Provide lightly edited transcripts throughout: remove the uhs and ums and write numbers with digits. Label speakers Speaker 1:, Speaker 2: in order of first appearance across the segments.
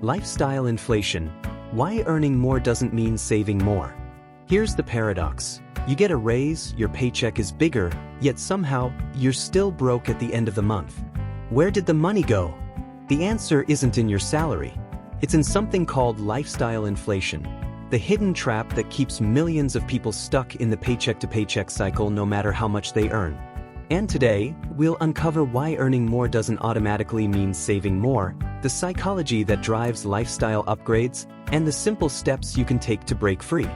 Speaker 1: Lifestyle inflation. Why earning more doesn't mean saving more. Here's the paradox. You get a raise, your paycheck is bigger, yet somehow, you're still broke at the end of the month. Where did the money go? The answer isn't in your salary. It's in something called lifestyle inflation, the hidden trap that keeps millions of people stuck in the paycheck-to-paycheck cycle no matter how much they earn. And today, we'll uncover why earning more doesn't automatically mean saving more, the psychology that drives lifestyle upgrades, and the simple steps you can take to break free.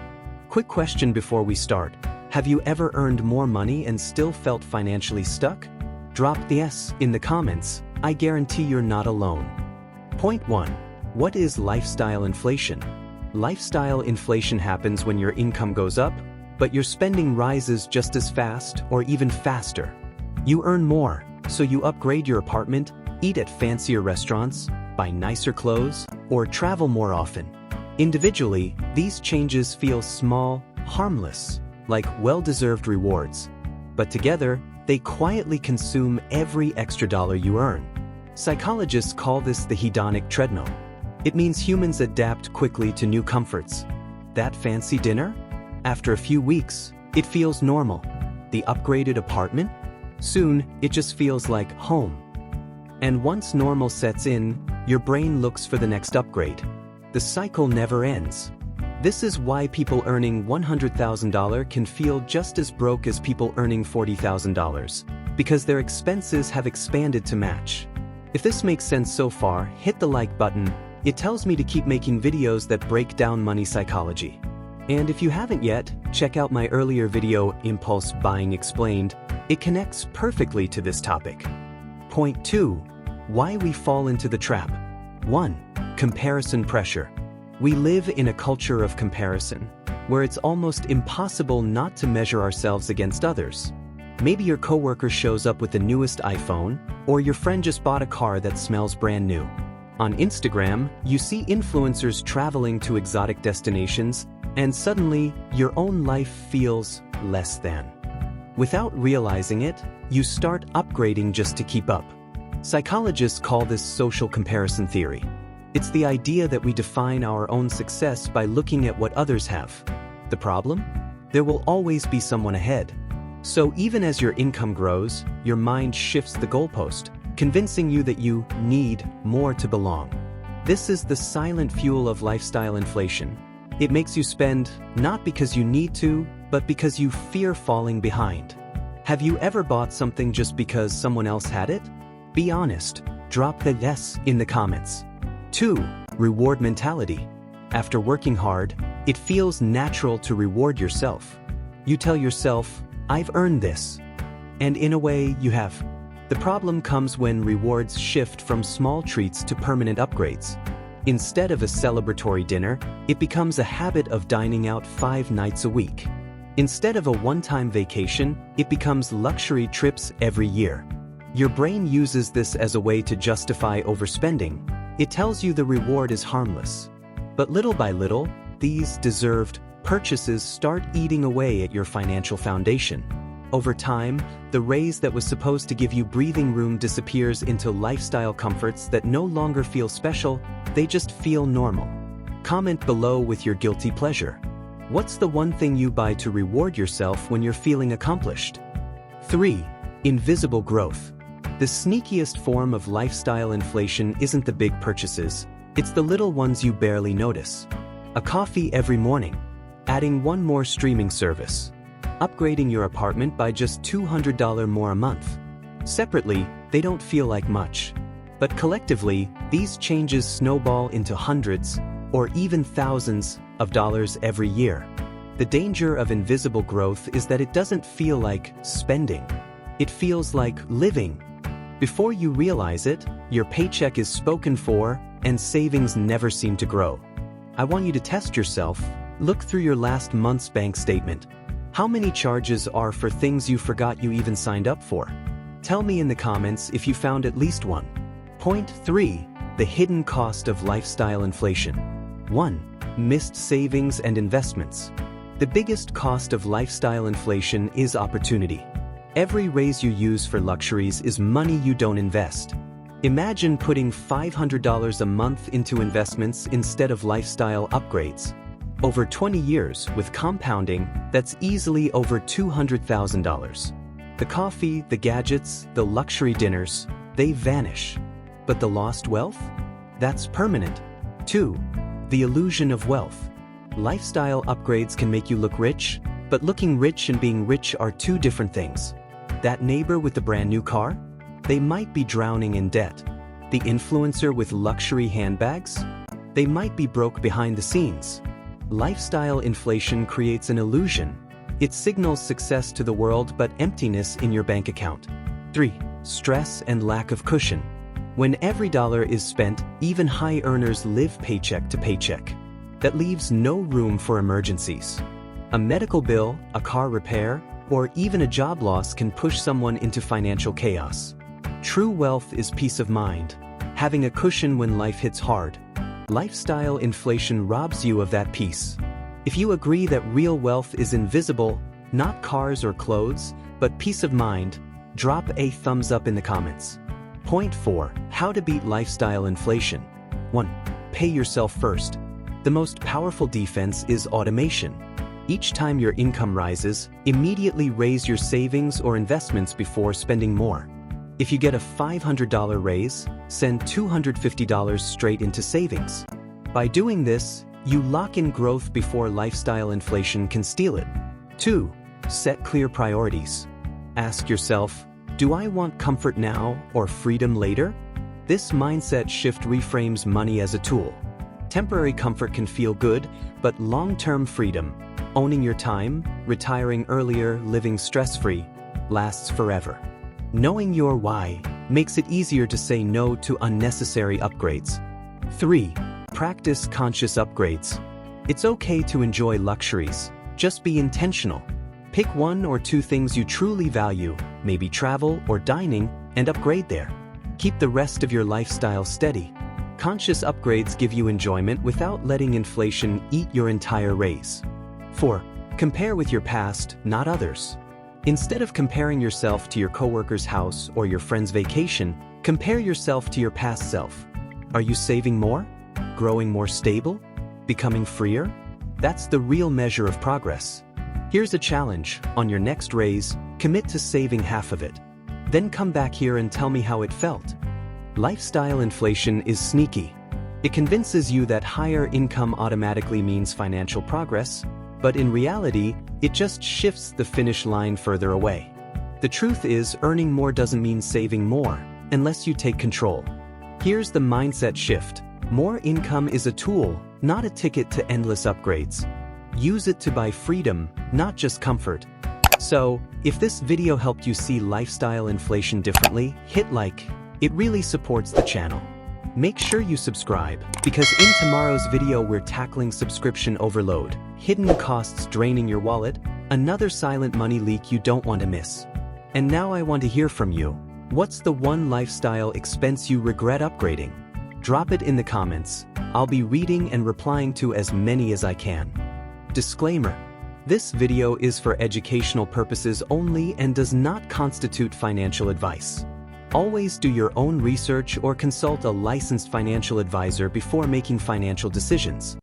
Speaker 1: Quick question before we start. Have you ever earned more money and still felt financially stuck? Drop the S in the comments. I guarantee you're not alone. Point 1. What is lifestyle inflation? Lifestyle inflation happens when your income goes up, but your spending rises just as fast or even faster. You earn more, so you upgrade your apartment, eat at fancier restaurants, buy nicer clothes, or travel more often. Individually, these changes feel small, harmless, like well-deserved rewards. But together, they quietly consume every extra dollar you earn. Psychologists call this the hedonic treadmill. It means humans adapt quickly to new comforts. That fancy dinner? After a few weeks, it feels normal. The upgraded apartment? Soon, it just feels like home. And once normal sets in, your brain looks for the next upgrade. The cycle never ends. This is why people earning $100,000 can feel just as broke as people earning $40,000, because their expenses have expanded to match. If this makes sense so far, hit the like button. It tells me to keep making videos that break down money psychology. And if you haven't yet, check out my earlier video, Impulse Buying Explained. It connects perfectly to this topic. Point 2. Why we fall into the trap. 1. Comparison pressure. We live in a culture of comparison, where it's almost impossible not to measure ourselves against others. Maybe your coworker shows up with the newest iPhone, or your friend just bought a car that smells brand new. On Instagram, you see influencers traveling to exotic destinations, and suddenly, your own life feels less than. Without realizing it, you start upgrading just to keep up. Psychologists call this social comparison theory. It's the idea that we define our own success by looking at what others have. The problem? There will always be someone ahead. So even as your income grows, your mind shifts the goalpost, convincing you that you need more to belong. This is the silent fuel of lifestyle inflation. It makes you spend not because you need to, but because you fear falling behind. Have you ever bought something just because someone else had it? Be honest. Drop the yes in the comments. 2. Reward mentality. After working hard, it feels natural to reward yourself. You tell yourself, I've earned this. And in a way, you have. The problem comes when rewards shift from small treats to permanent upgrades. Instead of a celebratory dinner, it becomes a habit of dining out 5 nights a week. Instead of a one-time vacation, it becomes luxury trips every year. Your brain uses this as a way to justify overspending. It tells you the reward is harmless. But little by little, these deserved purchases start eating away at your financial foundation. Over time, the raise that was supposed to give you breathing room disappears into lifestyle comforts that no longer feel special, they just feel normal. Comment below with your guilty pleasure. What's the one thing you buy to reward yourself when you're feeling accomplished? 3. Invisible growth. The sneakiest form of lifestyle inflation isn't the big purchases, it's the little ones you barely notice. A coffee every morning, adding one more streaming service, upgrading your apartment by just $200 more a month. Separately, they don't feel like much. But collectively, these changes snowball into hundreds, or even thousands, of dollars every year. The danger of invisible growth is that it doesn't feel like spending. It feels like living. Before you realize it, your paycheck is spoken for, and savings never seem to grow. I want you to test yourself. Look through your last month's bank statement. How many charges are for things you forgot you even signed up for? Tell me in the comments if you found at least one. Point 3. The hidden cost of lifestyle inflation. 1. Missed savings and investments. The biggest cost of lifestyle inflation is opportunity. Every raise you use for luxuries is money you don't invest. Imagine putting $500 a month into investments instead of lifestyle upgrades. Over 20 years, with compounding, that's easily over $200,000. The coffee, the gadgets, the luxury dinners, they vanish. But the lost wealth? That's permanent. 2. The illusion of wealth. Lifestyle upgrades can make you look rich, but looking rich and being rich are two different things. That neighbor with the brand new car? They might be drowning in debt. The influencer with luxury handbags? They might be broke behind the scenes. Lifestyle inflation creates an illusion. It signals success to the world but emptiness in your bank account. 3. Stress and lack of cushion. When every dollar is spent, even high earners live paycheck to paycheck. That leaves no room for emergencies. A medical bill, a car repair, or even a job loss can push someone into financial chaos. True wealth is peace of mind, having a cushion when life hits hard. Lifestyle inflation robs you of that peace. If you agree that real wealth is invisible, not cars or clothes, but peace of mind, drop a thumbs up in the comments. Point 4. How to beat lifestyle inflation. 1. Pay yourself first. The most powerful defense is automation. Each time your income rises, immediately raise your savings or investments before spending more. If you get a $500 raise, send $250 straight into savings. By doing this, you lock in growth before lifestyle inflation can steal it. 2. Set clear priorities. Ask yourself, do I want comfort now or freedom later? This mindset shift reframes money as a tool. Temporary comfort can feel good, but long-term freedom, owning your time, retiring earlier, living stress-free, lasts forever. Knowing your why makes it easier to say no to unnecessary upgrades. 3. Practice conscious upgrades. It's okay to enjoy luxuries. Just be intentional. Pick 1 or 2 things you truly value, maybe travel or dining, and upgrade there. Keep the rest of your lifestyle steady. Conscious upgrades give you enjoyment without letting inflation eat your entire raise. 4. Compare with your past, not others. Instead of comparing yourself to your coworker's house or your friend's vacation, compare yourself to your past self. Are you saving more? Growing more stable? Becoming freer? That's the real measure of progress. Here's a challenge. On your next raise, commit to saving half of it. Then come back here and tell me how it felt. Lifestyle inflation is sneaky. It convinces you that higher income automatically means financial progress, but in reality, it just shifts the finish line further away. The truth is, earning more doesn't mean saving more, unless you take control. Here's the mindset shift. More income is a tool, not a ticket to endless upgrades. Use it to buy freedom, not just comfort. So, if this video helped you see lifestyle inflation differently, hit like. It really supports the channel. Make sure you subscribe, because in tomorrow's video we're tackling subscription overload, hidden costs draining your wallet, another silent money leak you don't want to miss. And now I want to hear from you. What's the one lifestyle expense you regret upgrading? Drop it in the comments. I'll be reading and replying to as many as I can. Disclaimer: this video is for educational purposes only and does not constitute financial advice. Always do your own research or consult a licensed financial advisor before making financial decisions.